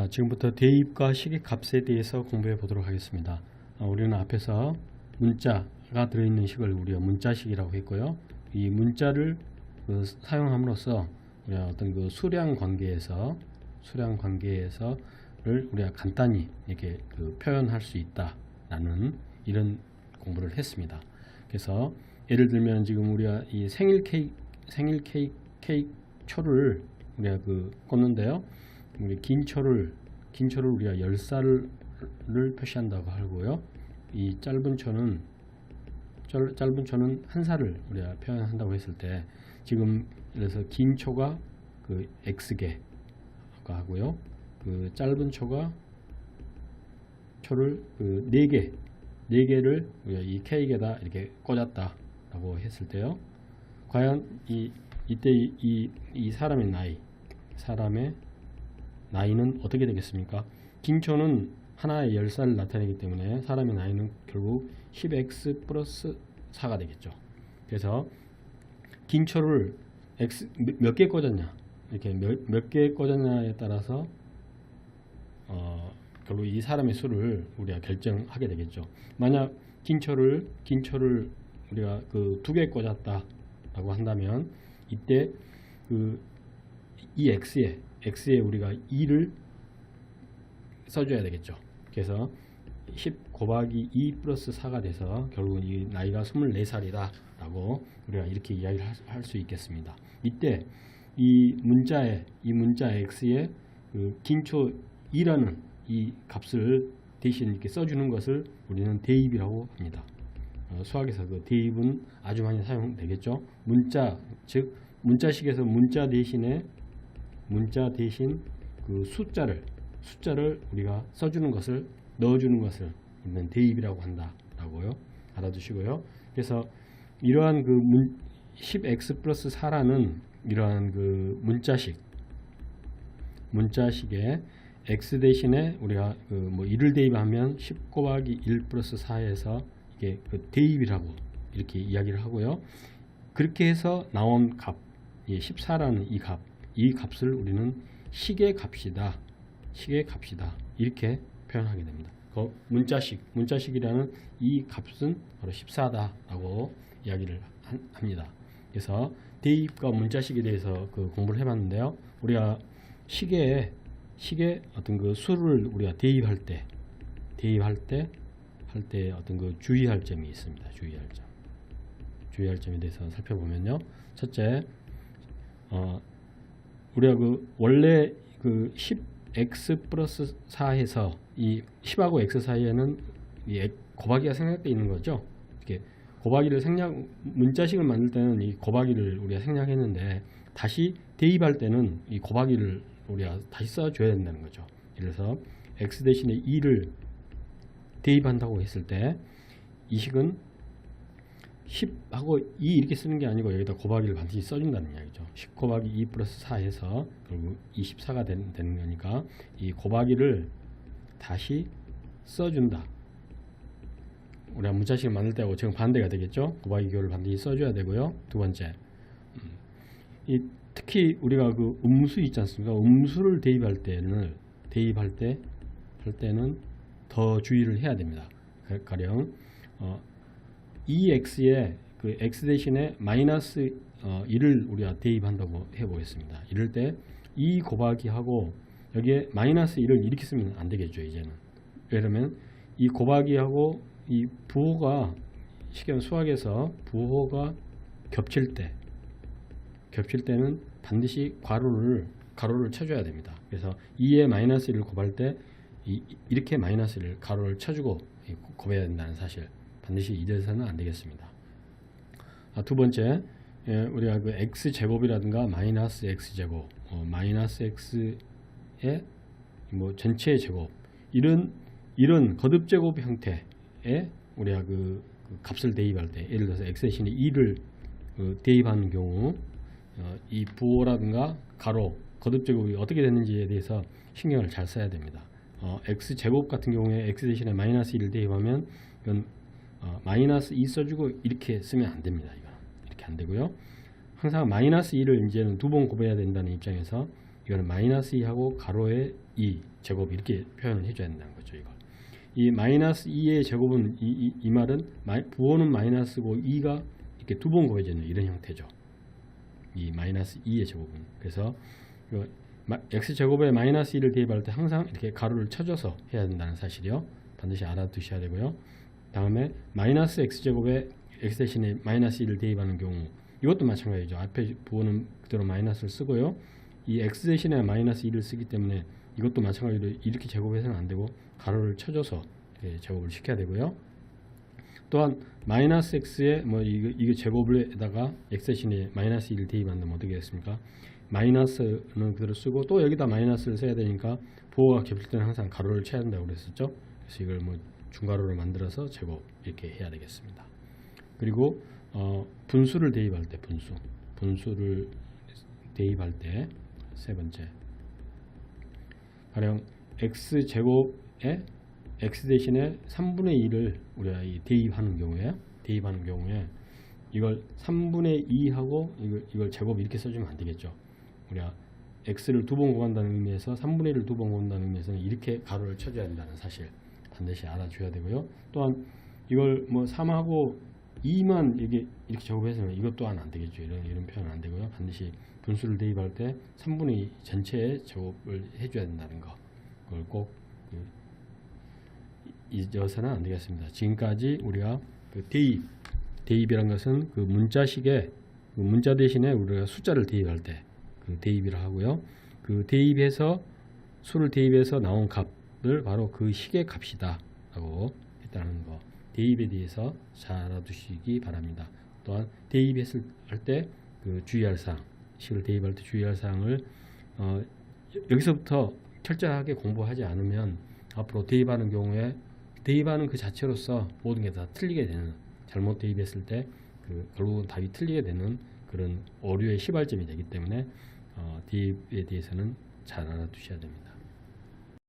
지금부터 대입과 식의 값에 대해서 공부해 보도록 하겠습니다. 우리는 앞에서 문자가 들어있는 식을 우리가 문자식이라고 했고요. 이 문자를 사용함으로써 우리가 어떤 수량 관계에서를 우리가 간단히 이렇게 표현할 수 있다라는 이런 공부를 했습니다. 그래서 예를 들면 지금 우리가 이 생일 케이크 초를 우리가 꽂는데요. 우리 긴 초를 우리가 10살을 표시한다고 하고요. 이 짧은 초는 1살을 우리가 표현한다고 했을 때, 지금 그래서 긴 초가 X개가 하고요. 짧은 초를 4개를 우리가 이 K에다 이렇게 꽂았다라고 했을 때요. 과연 이때 이 사람의 나이는 어떻게 되겠습니까? 긴 초는 하나의 10살을 나타내기 때문에 사람의 나이는 결국 10x 플러스 4가 되겠죠. 그래서 긴 초를 몇 개 꽂았냐, 이렇게 몇 개 꽂았냐에 따라서 결국 이 사람의 수를 우리가 결정하게 되겠죠. 만약 긴 초를 우리가 2개 꽂았다라고 한다면, 이때 이 x에 우리가 2를 써줘야 되겠죠. 그래서 10 곱하기 2 플러스 4가 돼서 결국은 이 나이가 24살이다 라고 우리가 이렇게 이야기를 할 수 있겠습니다. 이때 이 문자 x에 긴초 2라는 이 값을 대신 이렇게 써주는 것을 우리는 대입이라고 합니다. 수학에서 대입은 아주 많이 사용되겠죠. 즉 문자식에서 문자 대신 숫자를 우리가 써주는 것을, 넣어주는 것을 우리는 대입이라고 한다라고요. 알아두시고요. 그래서 이러한 10x 플러스 4라는 이러한 문자식에 x 대신에 우리가 1을 대입하면 10 곱하기 1 플러스 4에서 이게 대입이라고 이렇게 이야기를 하고요. 그렇게 해서 나온 값, 14라는 이 값을 우리는 식의 값이다 이렇게 표현하게 됩니다. 문자식이라는 이 값은 바로 14다라고 이야기를 합니다. 그래서 대입과 문자식에 대해서 공부를 해봤는데요. 우리가 식의 어떤 수를 우리가 대입할 때 어떤 주의할 점이 있습니다. 주의할 점에 대해서 살펴보면요. 첫째, 우리가 원래 10x 플러스 4에서 이 10하고 x 사이에는 이 곱하기가 생략되어 있는 거죠. 이렇게 곱하기를 문자식을 만들 때는 이 곱하기를 우리가 생략했는데, 다시 대입할 때는 이 곱하기를 우리가 다시 써줘야 된다는 거죠. 그래서 x 대신에 2를 대입한다고 했을 때, 이 식은 10하고 2 이렇게 쓰는 게 아니고 여기다 곱하기를 반드시 써준다는 이야기죠. 10 곱하기 2 플러스 4에서 결국 24가 되는 거니까 이 곱하기를 다시 써준다. 우리가 문자식을 만들 때하고 지금 반대가 되겠죠. 곱하기 기호를 반드시 써줘야 되고요. 두 번째, 특히 우리가 음수 있지 않습니까? 음수를 대입할 때는 더 주의를 해야 됩니다. 가령 이 x에 x 대신에 마이너스 1을 우리가 대입한다고 해보겠습니다. 이럴 때 2 곱하기 하고 여기에 마이너스 1을 이렇게 쓰면 안 되겠죠. 이제는. 왜냐면 이 곱하기하고 이 부호가, 수학에서 부호가 겹칠 때는 반드시 가로를 쳐줘야 됩니다. 그래서 2에 마이너스 1을 곱할 때 이렇게 마이너스 1을 가로를 쳐주고 곱해야 된다는 사실 반드시 잊어서는 안 되겠습니다. 두 번째, 우리가 x제곱이라든가 마이너스 x제곱, 마이너스 x의 전체 제곱, 이런 거듭제곱 형태의 우리가 값을 대입할 때, 예를 들어서 x 대신에 2를 대입하는 경우 이 부호라든가 가로, 거듭제곱이 어떻게 되는지에 대해서 신경을 잘 써야 됩니다. x제곱 같은 경우에 x 대신에 마이너스 1을 대입하면 이건 마이너스 2 써주고 이렇게 쓰면 안 됩니다. 이거 이렇게 안 되고요. 항상 마이너스 2를 이제는 2번 곱해야 된다는 입장에서 이거는 마이너스 2하고 가로에 2 제곱 이렇게 표현을 해줘야 된다는 거죠. 이거. 이 마이너스 2의 제곱은 이 말은 부호는 마이너스고 2가 이렇게 두 번 곱해져 있는 이런 형태죠. 이 마이너스 2의 제곱은. 그래서 x제곱에 마이너스 2를 대입할 때 항상 이렇게 가로를 쳐줘서 해야 된다는 사실이요. 반드시 알아두셔야 되고요. 다음에 마이너스 x제곱에 x 대신에 마이너스 2를 대입하는 경우 이것도 마찬가지죠. 앞에 부호는 그대로 마이너스를 쓰고요. 이 x 대신에 마이너스 2를 쓰기 때문에 이것도 마찬가지로 이렇게 제곱해서는 안 되고 가로를 쳐줘서 제곱을 시켜야 되고요. 또한 마이너스 x에 뭐 이게 제곱에다가 x 대신에 마이너스 2를 대입한다면 어떻게 됐습니까? 마이너스는 그대로 쓰고 또 여기다 마이너스를 써야 되니까 부호가 겹칠 때는 항상 가로를 쳐야 된다고 그랬었죠. 그래서 이걸 뭐 중가로를 만들어서 제곱 이렇게 해야 되겠습니다. 그리고 분수를 대입할 때 분수를 대입할 때 세 번째 가령 x제곱에 x 대신에 3분의 2를 우리가 대입하는 경우에 이걸 3분의 2하고 이걸 제곱 이렇게 써주면 안 되겠죠. 우리가 x를 두 번 곱한다는 의미에서 3분의 1을 두 번 곱한다는 의미에서는 이렇게 가로를 쳐줘야 한다는 사실 반드시 알아줘야 되고요. 또한 이걸 뭐 3하고 2만 이렇게 제곱해서는 이것 또한 안 되겠죠. 이런 표현은 안 되고요. 반드시 분수를 대입할 때 3분의 2 전체에 제곱을 해줘야 된다는 거. 그걸 꼭 잊어서는 안 되겠습니다. 지금까지 우리가 그 대입이란 것은 그 문자식에 그 문자 대신에 우리가 숫자를 대입할 때 그 대입이라 하고요. 그 대입해서 수를 대입해서 나온 값을 바로 그 식의 값이다라고 했다는 거. 대입에 대해서 잘 알아두시기 바랍니다. 또한 대입했을 때 그 주의할 사항, 식을 대입할 때 주의할 사항을 여기서부터 철저하게 공부하지 않으면 앞으로 대입하는 경우에 대입하는 그 자체로서 모든 게 다 틀리게 되는, 잘못 대입했을 때 그 결국은 답이 틀리게 되는 그런 오류의 시발점이 되기 때문에 대입에 대해서는 잘 알아두셔야 됩니다.